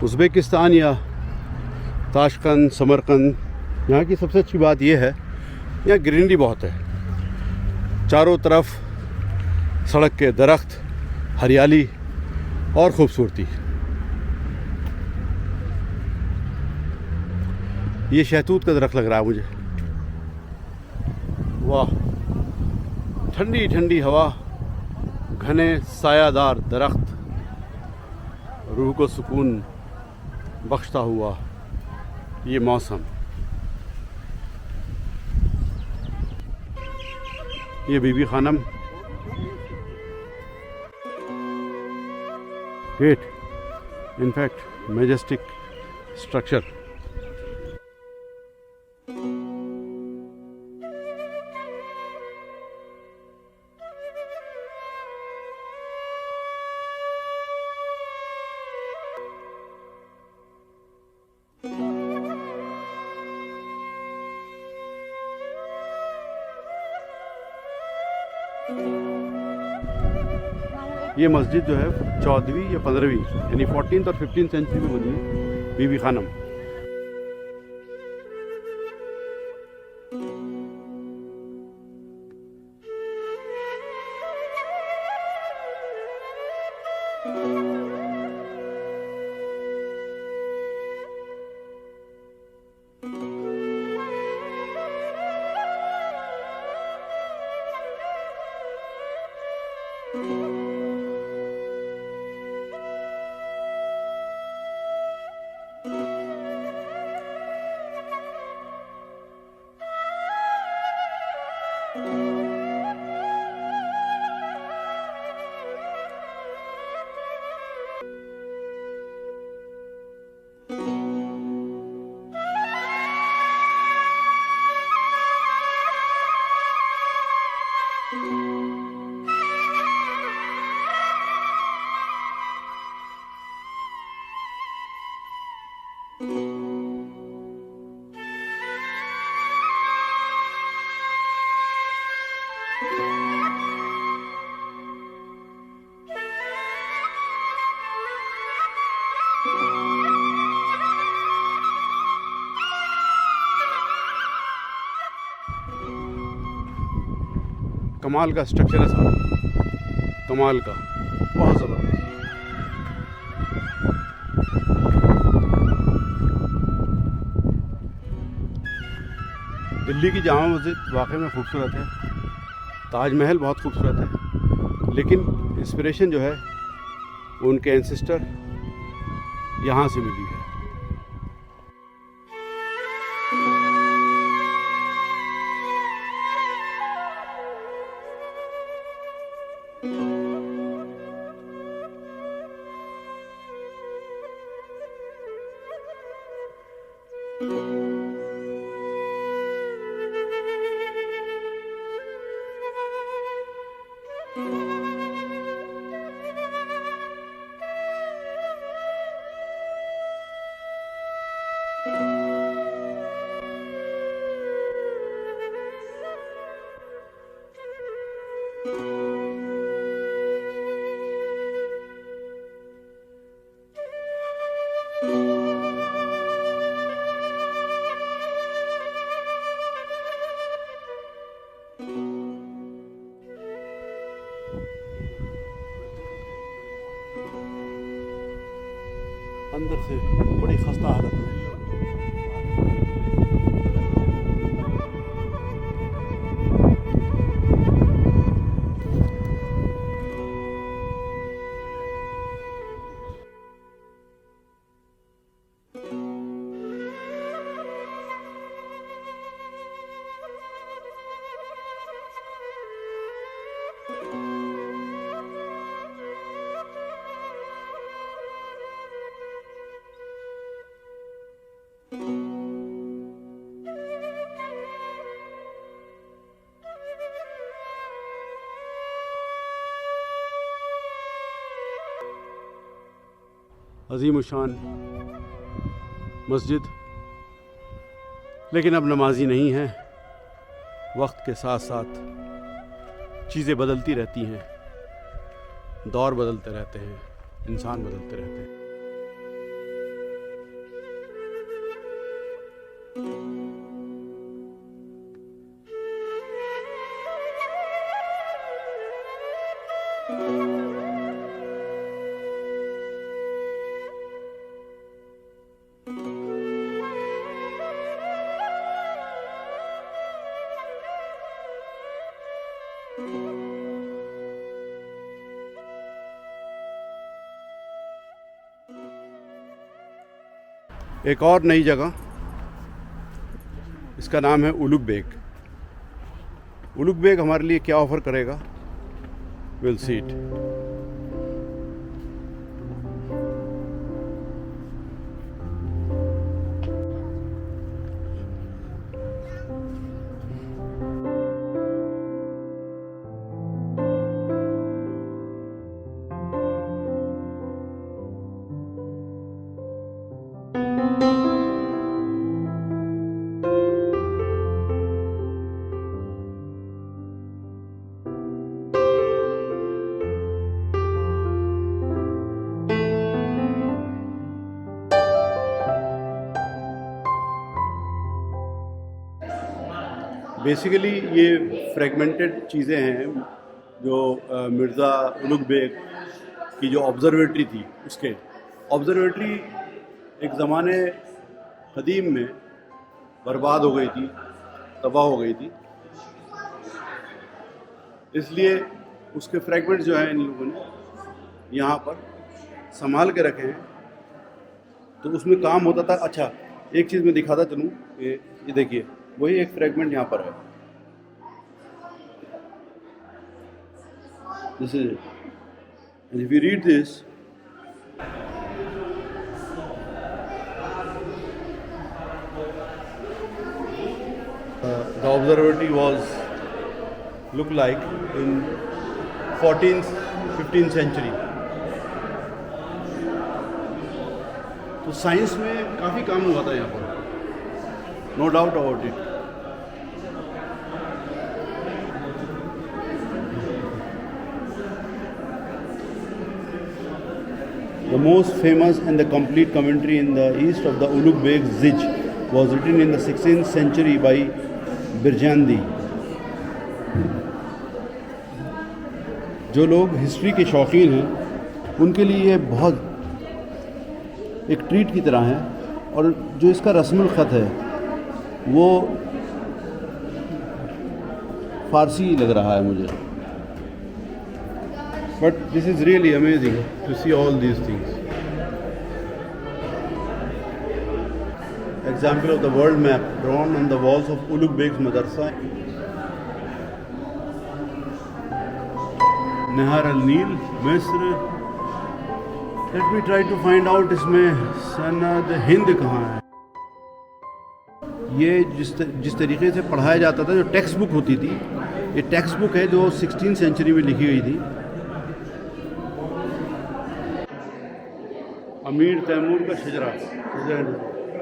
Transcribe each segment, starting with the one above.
Uzbekistan या Tashkent, Samarkand, यहाँ की सबसे अच्छी बात यह है यहाँ ग्रीनरी बहुत है। चारों तरफ सड़क के दरख्त, हरियाली और खूबसूरती। ये शहतूत का दरख्त लग रहा है मुझे। वाह, ठंडी ठंडी हवा, घने सायादार दरख्त, रूह को सुकून बख्शता हुआ ये मौसम। ये Bibi Khanum gate, in fact majestic structure. ये मस्जिद जो है 14वीं या 15वीं यानी 14th और 15th सेंचुरी में बनी है, बीबी खानम। कमाल का स्ट्रक्चर है साहब, कमाल का, बहुत ज़बरदस्त। दिल्ली की जामा मस्जिद वाकई में खूबसूरत है, ताजमहल बहुत खूबसूरत है, लेकिन इंस्पिरेशन जो है वो उनके एंसेस्टर यहाँ से मिली है। अंदर से बड़ी खस्ता हालत में। अजीम शान मस्जिद, लेकिन अब नमाजी नहीं है। वक्त के साथ साथ चीज़ें बदलती रहती हैं, दौर बदलते रहते हैं, इंसान बदलते रहते हैं। एक और नई जगह, इसका नाम है उलुग बेग। उलुग बेग हमारे लिए क्या ऑफ़र करेगा, विल सी इट। बेसिकली ये फ्रेगमेंटेड चीज़ें हैं जो मिर्ज़ा उलुग बेग की जो ऑब्ज़र्वेटरी थी, उसके ऑब्ज़र्वेटरी एक ज़माने कदीम में बर्बाद हो गई थी, तबाह हो गई थी, इसलिए उसके फ्रेगमेंट जो हैं इन लोगों ने यहाँ पर संभाल के रखे हैं। तो उसमें काम होता था। अच्छा, एक चीज़ मैं दिखाता चलूँ, ये देखिए, वही एक फ्रेगमेंट यहाँ पर है। This is it. If you read this, the observatory was look like in 14th 15th century। तो साइंस में काफ़ी काम हुआ था यहाँ पर, no doubt about it. The most famous and the complete commentary in the east of the Ulugh Beg Zij was written in the 16th century by बिरजांदी। जो लोग हिस्ट्री के शौकीन हैं उनके लिए ये बहुत एक ट्रीट की तरह है, और जो इसका रस्मुल ख़त है वो फ़ारसी लग रहा है मुझे। But this is really amazing to see all these things. Example of the world map drawn on the walls of Ulugh Beg's Madrasa, Nahar al-Nil, Misr। Let me try to find out इसमें सनद हिंद कहाँ है। ये जिस तरीके से पढ़ाया जाता था, जो टेक्स्ट बुक होती थी, ये टेक्स्ट बुक है जो 16th सेंचुरी में लिखी गई थी। अमीर तैमूर का शजरा,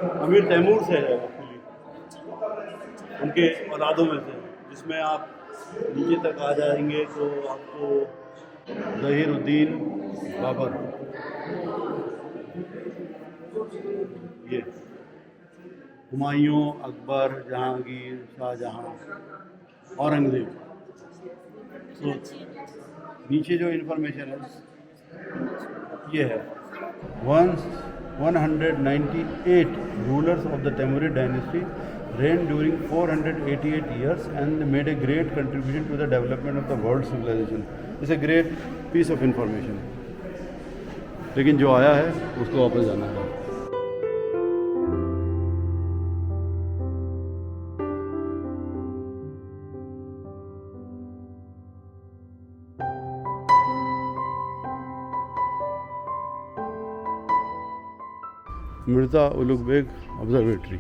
अमीर तैमूर से है एक्चुअली, उनके औलादों में से, जिसमें आप नीचे तक आ जाएंगे तो आपको ज़हीरुद्दीन बाबर, ये हुमायूं, अकबर, जहांगीर, शाहजहां, औरंगज़ेब। तो नीचे जो इन्फॉर्मेशन है ये है, 198 rulers of the Timurid dynasty reigned during 488 years and made a great contribution to the development of the world civilization। It's a great piece of information। लेकिन जो आया है उसको वापस जाना है। Mirza Ulugh Beg observatory.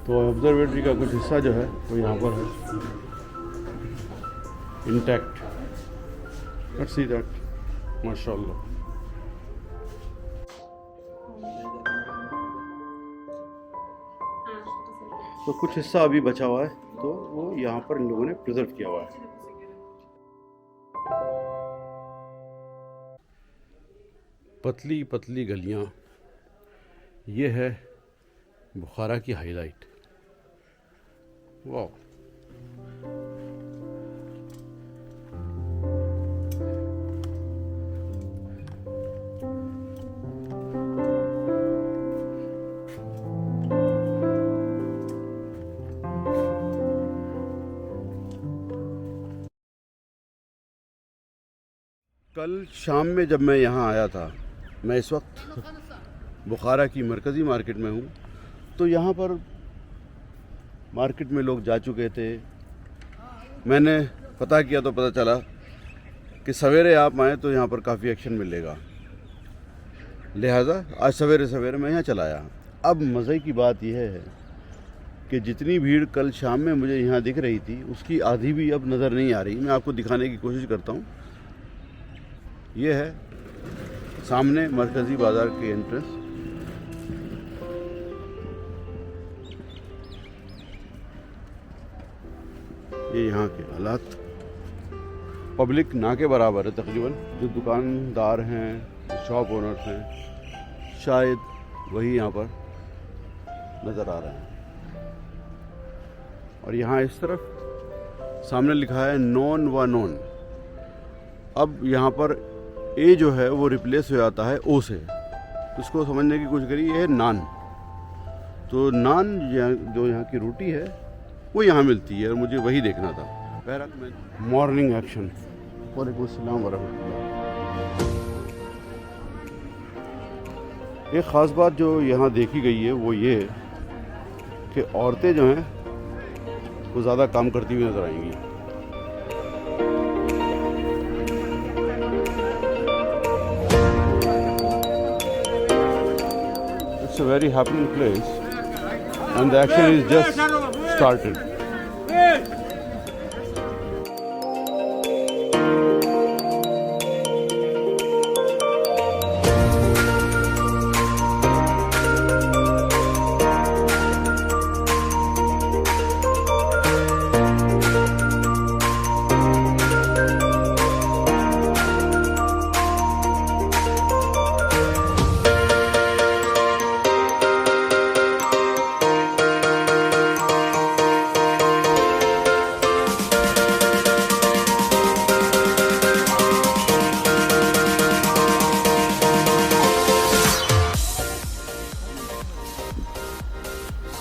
तो ऑब्ज़र्वेटरी का कुछ हिस्सा जो है वो यहाँ पर है, इंटैक्ट। लेट्स सी दैट, माशाअल्लाह। तो कुछ हिस्सा अभी बचा हुआ है, तो वो यहाँ पर इन लोगों ने प्रिजर्व किया हुआ है। पतली पतली गलियाँ, ये है बुखारा की हाईलाइट। वाह, कल शाम में जब मैं यहाँ आया था, मैं इस वक्त बुखारा की मरकज़ी मार्केट में हूँ, तो यहाँ पर मार्केट में लोग जा चुके थे। मैंने पता किया तो पता चला कि सवेरे आप आएँ तो यहाँ पर काफ़ी एक्शन मिलेगा, लिहाजा आज सवेरे सवेरे मैं यहाँ चला आया। अब मज़े की बात यह है कि जितनी भीड़ कल शाम में मुझे यहाँ दिख रही थी, उसकी आधी भी अब नज़र नहीं आ रही। मैं आपको दिखाने की कोशिश करता हूँ। ये है सामने मरकज़ी बाज़ार की एंट्रेंस। ये यहाँ के हालात, पब्लिक ना के बराबर है तकरीबन। जो दुकानदार हैं, शॉप ओनर्स हैं, शायद वही यहाँ पर नज़र आ रहे हैं। और यहाँ इस तरफ सामने लिखा है नॉन व नॉन। अब यहाँ पर ए जो है वो रिप्लेस हो जाता है ओ से। उसको समझने की कोशिश करिए। ये है नान। तो नान जो यहाँ की रोटी है वो यहाँ मिलती है और मुझे वही देखना था। बहरहाल मैं मॉर्निंग एक्शन। वालेकुम अस्सलाम वरहमतुल्लाह। एक ख़ास बात जो यहाँ देखी गई है वो ये कि औरतें जो हैं वो ज़्यादा काम करती हुई नज़र आएंगी। It's a very happening place and the action is just started.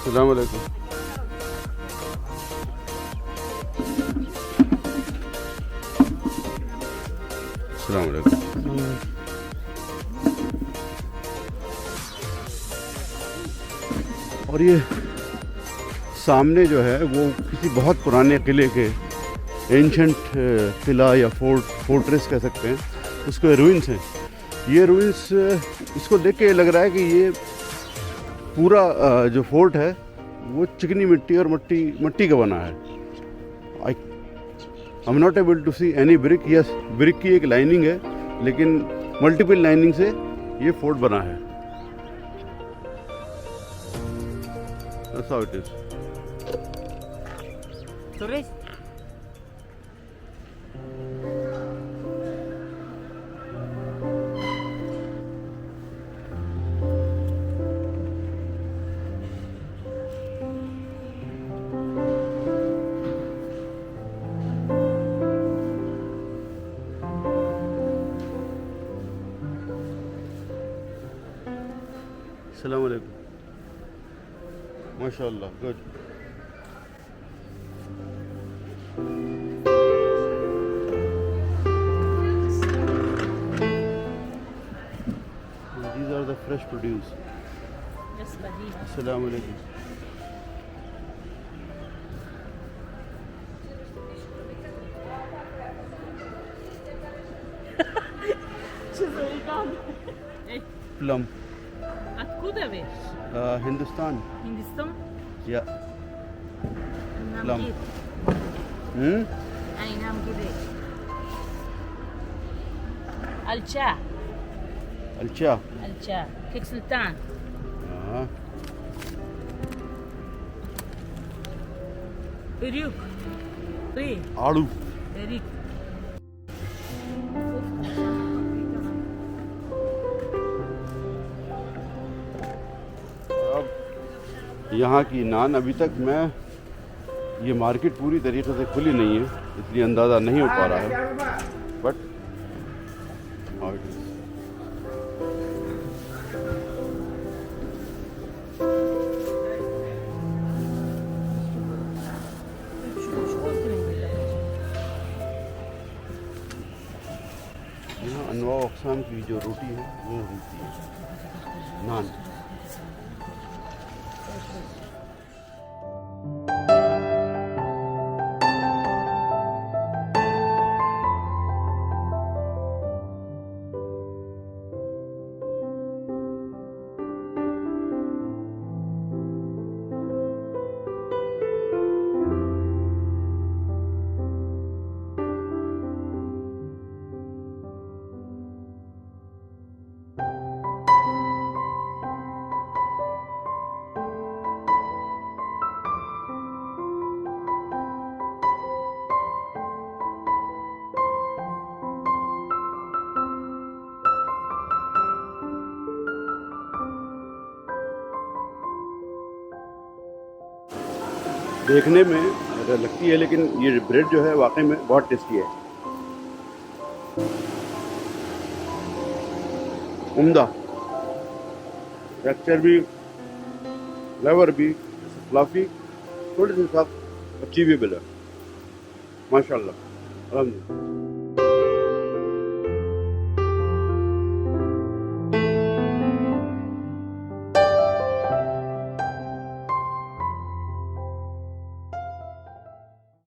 अस्सलाम वालेकुम। अस्सलाम वालेकुम। और ये सामने जो है वो किसी बहुत पुराने किले के एंशंट किला या फोर्ट्रेस कह सकते हैं, उसके रूइंस हैं। ये रूइंस, इसको देख के लग रहा है कि ये पूरा जो फोर्ट है वो चिकनी मिट्टी और मट्टी का बना है। I am not able to see any brick. Yes, brick की एक लाइनिंग है, लेकिन मल्टीपल लाइनिंग से ये फोर्ट बना है। That's how it is. अस्सलाम वालेकुम। माशाअल्लाह, good. These are the fresh produce. Yes, buddy. अस्सलाम वालेकुम। प्लम। Откуда вы? हिंदुस्तान। Hindistan? या Nam Plum. kid. Ay, nam kid. Alcha. अच्छा। Alcha. Kek Sultan. हाँ। Ryuk. Ri. आड़ू। Ryuk. यहाँ की नान, अभी तक मैं ये मार्केट पूरी तरीके से खुली नहीं है, इसलिए अंदाज़ा नहीं हो पा रहा है, बट 9 अक़साम की जो रोटी है वो होती है नान। देखने में लगती है लेकिन ये ब्रेड जो है वाकई में बहुत टेस्टी है, उम्दा टेक्सचर भी, फ्लेवर भी, फ्लफी, थोड़ी सी साथ अचीवेबल है, माशाल्लाह, अल्हम्दुलिल्लाह।